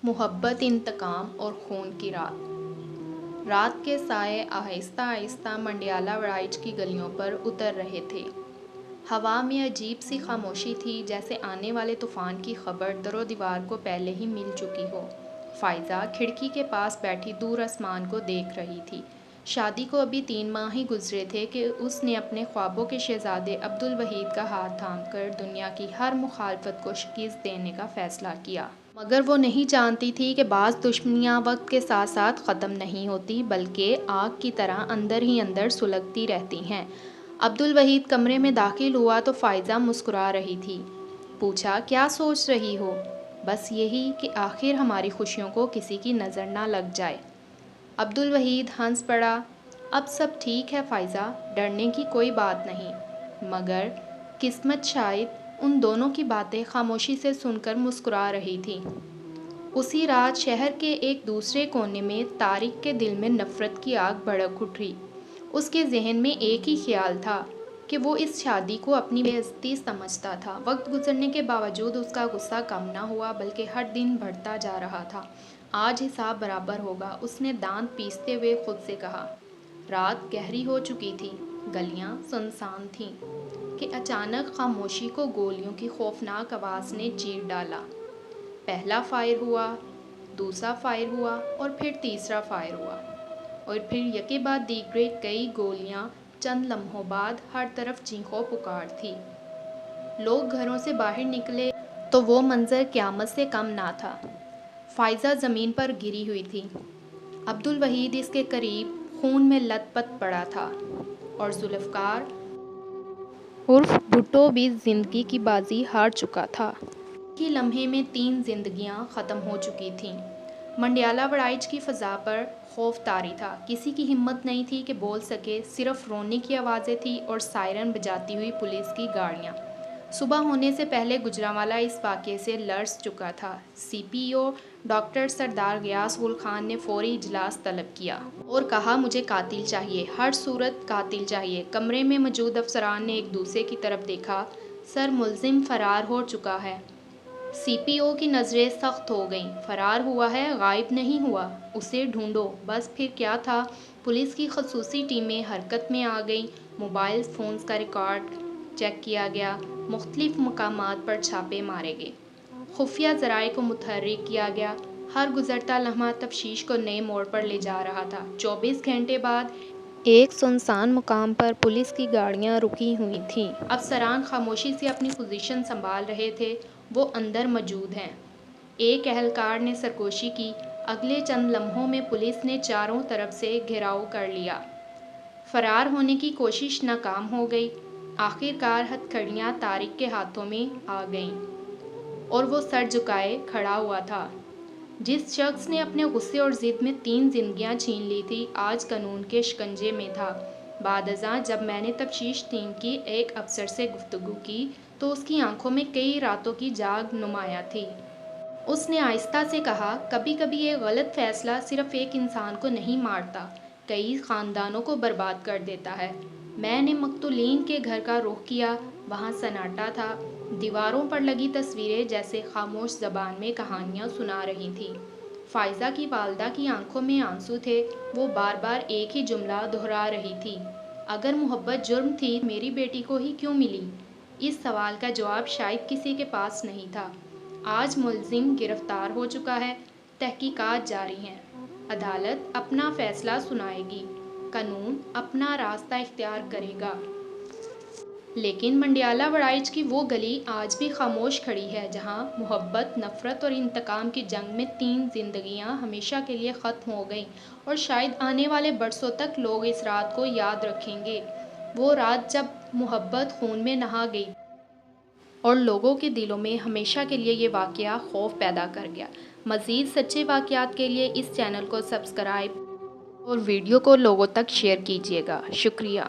محبت، انتقام اور خون کی رات۔ رات کے سائے آہستہ آہستہ منڈیالہ وڑائچ کی گلیوں پر اتر رہے تھے۔ ہوا میں عجیب سی خاموشی تھی، جیسے آنے والے طوفان کی خبر در و دیوار کو پہلے ہی مل چکی ہو۔ فائزہ کھڑکی کے پاس بیٹھی دور آسمان کو دیکھ رہی تھی۔ شادی کو ابھی 3 ماہ ہی گزرے تھے کہ اس نے اپنے خوابوں کے شہزادے عبدالوحید کا ہاتھ تھام کر دنیا کی ہر مخالفت کو شکست دینے کا فیصلہ کیا۔ مگر وہ نہیں جانتی تھی کہ بعض دشمنیاں وقت کے ساتھ ساتھ ختم نہیں ہوتی، بلکہ آگ کی طرح اندر ہی اندر سلگتی رہتی ہیں۔ عبدالوحید کمرے میں داخل ہوا تو فائزہ مسکرا رہی تھی۔ پوچھا، کیا سوچ رہی ہو؟ بس یہی کہ آخر ہماری خوشیوں کو کسی کی نظر نہ لگ جائے۔ عبدالوحید ہنس پڑا۔ اب سب ٹھیک ہے فائزہ، ڈرنے کی کوئی بات نہیں۔ مگر قسمت شاید ان دونوں کی باتیں خاموشی سے سن کر مسکرا رہی تھی۔ اسی رات شہر کے ایک دوسرے کونے میں طارق کے دل میں نفرت کی آگ بھڑک اٹھی۔ اس کے ذہن میں ایک ہی خیال تھا کہ وہ اس شادی کو اپنی بے عزتی سمجھتا تھا۔ وقت گزرنے کے باوجود اس کا غصہ کم نہ ہوا، بلکہ ہر دن بڑھتا جا رہا تھا۔ آج حساب برابر ہوگا، اس نے دانت پیستے ہوئے خود سے کہا۔ رات گہری ہو چکی تھی، گلیاں سنسان تھیں کہ اچانک خاموشی کو گولیوں کی خوفناک آواز نے چیر ڈالا۔ پہلا فائر ہوا، دوسرا فائر ہوا اور پھر تیسرا فائر ہوا، اور پھر یکے بعد دیگرے کئی گولیاں۔ چند لمحوں بعد ہر طرف چیخو پکار تھی۔ لوگ گھروں سے باہر نکلے تو وہ منظر قیامت سے کم نہ تھا۔ فائزہ زمین پر گری ہوئی تھی، عبدالوحید اس کے قریب خون میں لت پت پڑا تھا، اور ذوالفقار عرف بھٹو بھی زندگی کی بازی ہار چکا تھا۔ ایک ہی لمحے میں 3 زندگیاں ختم ہو چکی تھیں۔ منڈیالہ وڑائچ کی فضا پر خوف طاری تھا۔ کسی کی ہمت نہیں تھی کہ بول سکے، صرف رونے کی آوازیں تھیں اور سائرن بجاتی ہوئی پولیس کی گاڑیاں۔ صبح ہونے سے پہلے گوجرانوالہ اس واقعے سے لرز چکا تھا۔ سی پی او ڈاکٹر سردار غیاث گل خان نے فوری اجلاس طلب کیا اور کہا، مجھے قاتل چاہیے، ہر صورت قاتل چاہیے۔ کمرے میں موجود افسران نے ایک دوسرے کی طرف دیکھا۔ سر، ملزم فرار ہو چکا ہے۔ سی پی او کی نظریں سخت ہو گئیں۔ فرار ہوا ہے، غائب نہیں ہوا۔ اسے ڈھونڈو۔ بس پھر کیا تھا؟ پولیس کی خصوصی ٹیمیں حرکت میں آ گئیں۔ موبائل فونز کا ریکارڈ چیک کیا گیا، مختلف مقامات پر چھاپے مارے گئے، خفیہ ذرائع کو متحرک کیا گیا۔ ہر گزرتا لمحہ تفتیش کو نئے موڑ پر لے جا رہا تھا۔ 24 گھنٹے بعد ایک سنسان مقام پر پولیس کی گاڑیاں رکی ہوئی تھیں۔ افسران خاموشی سے اپنی پوزیشن سنبھال رہے تھے۔ وہ اندر موجود ہیں، ایک اہلکار نے سرگوشی کی۔ اگلے چند لمحوں میں پولیس نے چاروں طرف سے گھیراؤ کر لیا۔ فرار ہونے کی کوشش ناکام ہو گئی۔ آخر کار ہتھ کڑیاں طارق کے ہاتھوں میں آ گئیں اور وہ سر جھکائے کھڑا ہوا تھا۔ جس شخص نے اپنے غصے اور ضد میں 3 زندگیاں چھین لی تھی، آج قانون کے شکنجے میں تھا۔ بعد ازاں جب میں نے تفتیش ٹیم کی ایک افسر سے گفتگو کی تو اس کی آنکھوں میں کئی راتوں کی جاگ نمایاں تھی۔ اس نے آہستہ سے کہا، کبھی کبھی ایک غلط فیصلہ صرف ایک انسان کو نہیں مارتا، کئی خاندانوں کو برباد کر دیتا ہے۔ میں نے مقتولین کے گھر کا رخ کیا۔ وہاں سناٹا تھا۔ دیواروں پر لگی تصویریں جیسے خاموش زبان میں کہانیاں سنا رہی تھیں۔ فائزہ کی والدہ کی آنکھوں میں آنسو تھے۔ وہ بار بار ایک ہی جملہ دہرا رہی تھی، اگر محبت جرم تھی، میری بیٹی کو ہی کیوں ملی؟ اس سوال کا جواب شاید کسی کے پاس نہیں تھا۔ آج ملزم گرفتار ہو چکا ہے، تحقیقات جاری ہیں، عدالت اپنا فیصلہ سنائے گی، قانون اپنا راستہ اختیار کرے گا۔ لیکن منڈیالہ وڑائچ کی وہ گلی آج بھی خاموش کھڑی ہے، جہاں محبت، نفرت اور انتقام کی جنگ میں 3 زندگیاں ہمیشہ کے لیے ختم ہو گئیں، اور شاید آنے والے برسوں تک لوگ اس رات کو یاد رکھیں گے۔ وہ رات جب محبت خون میں نہا گئی اور لوگوں کے دلوں میں ہمیشہ کے لیے یہ واقعہ خوف پیدا کر گیا۔ مزید سچے واقعات کے لیے اس چینل کو سبسکرائب اور ویڈیو کو لوگوں تک شیئر کیجیے گا۔ شکریہ۔